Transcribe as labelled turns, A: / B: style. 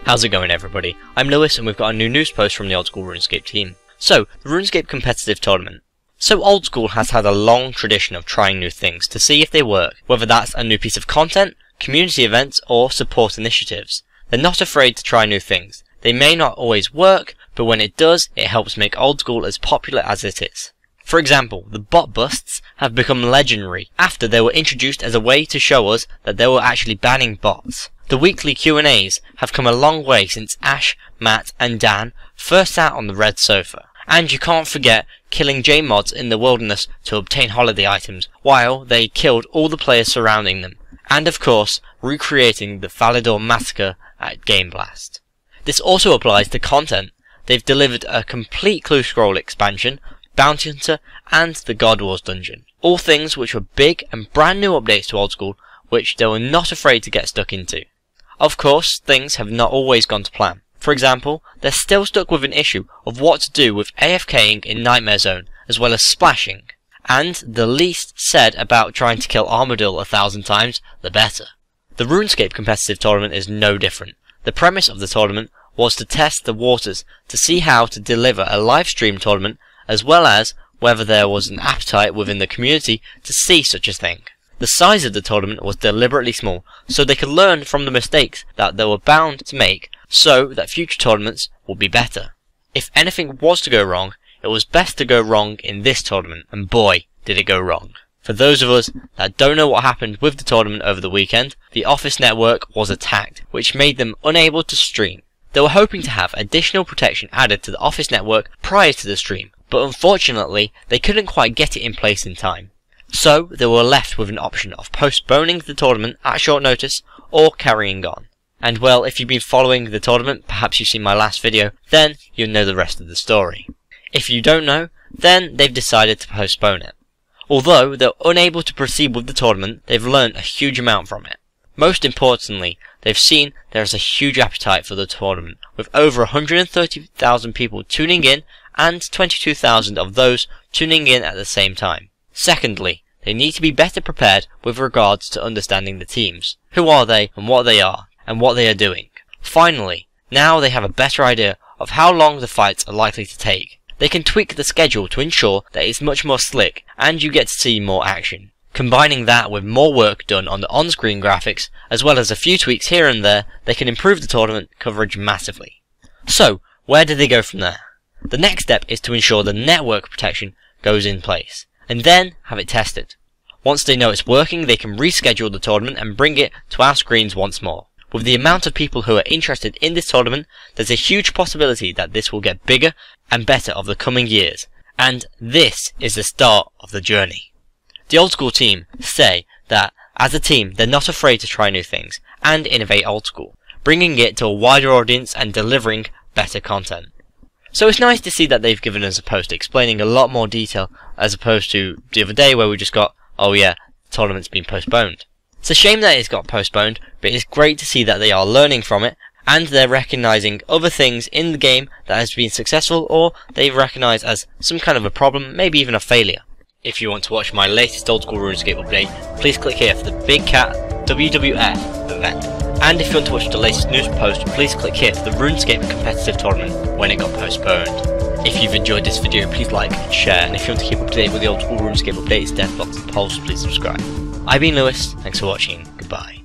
A: How's it going, everybody? I'm Lewis and we've got a new news post from the Old School RuneScape team. So, the RuneScape competitive tournament. So Old School has had a long tradition of trying new things to see if they work, whether that's a new piece of content, community events, or support initiatives. They're not afraid to try new things. They may not always work, but when it does, it helps make Old School as popular as it is. For example, the bot busts have become legendary after they were introduced as a way to show us that they were actually banning bots. The weekly Q&As have come a long way since Ash, Matt and Dan first sat on the red sofa. And you can't forget killing J-mods in the wilderness to obtain holiday items, while they killed all the players surrounding them. And of course, recreating the Falador massacre at Game Blast. This also applies to content. They've delivered a complete Clue Scroll expansion, Bounty Hunter, and the God Wars dungeon. All things which were big and brand new updates to Old School, which they were not afraid to get stuck into. Of course, things have not always gone to plan. For example, they're still stuck with an issue of what to do with AFKing in Nightmare Zone, as well as splashing. And the least said about trying to kill Armadillo 1,000 times, the better. The RuneScape competitive tournament is no different. The premise of the tournament was to test the waters to see how to deliver a live stream tournament, as well as whether there was an appetite within the community to see such a thing. The size of the tournament was deliberately small, so they could learn from the mistakes that they were bound to make, so that future tournaments would be better. If anything was to go wrong, it was best to go wrong in this tournament, and boy, did it go wrong. For those of us that don't know what happened with the tournament over the weekend, the Office network was attacked, which made them unable to stream. They were hoping to have additional protection added to the Office network prior to the stream, but unfortunately they couldn't quite get it in place in time. So they were left with an option of postponing the tournament at short notice or carrying on. And well, if you've been following the tournament, perhaps you've seen my last video, then you'll know the rest of the story. If you don't know, then they've decided to postpone it. Although they're unable to proceed with the tournament, they've learned a huge amount from it. Most importantly, they've seen there is a huge appetite for the tournament, with over 130,000 people tuning in and 22,000 of those tuning in at the same time. Secondly, they need to be better prepared with regards to understanding the teams. Who are they and what they are doing. Finally, now they have a better idea of how long the fights are likely to take. They can tweak the schedule to ensure that it's much more slick and you get to see more action. Combining that with more work done on the on-screen graphics, as well as a few tweaks here and there, they can improve the tournament coverage massively. So, where do they go from there? The next step is to ensure the network protection goes in place, and then have it tested. Once they know it's working, they can reschedule the tournament and bring it to our screens once more. With the amount of people who are interested in this tournament, there's a huge possibility that this will get bigger and better over the coming years, and this is the start of the journey. The Old School team say that, as a team, they're not afraid to try new things and innovate Old School, bringing it to a wider audience and delivering better content. So it's nice to see that they've given us a post explaining a lot more detail as opposed to the other day where we just got, oh yeah, the tournament's been postponed. It's a shame that it's got postponed, but it's great to see that they are learning from it and they're recognising other things in the game that has been successful or they've recognised as some kind of a problem, maybe even a failure. If you want to watch my latest Old School RuneScape update, please click here for the Big Cat WWF event. And if you want to watch the latest news post, please click here for the RuneScape competitive tournament when it got postponed. If you've enjoyed this video, please like and share, and if you want to keep up to date with the Old School RuneScape updates, death blocks and polls, please subscribe. I've been Lewis, thanks for watching, goodbye.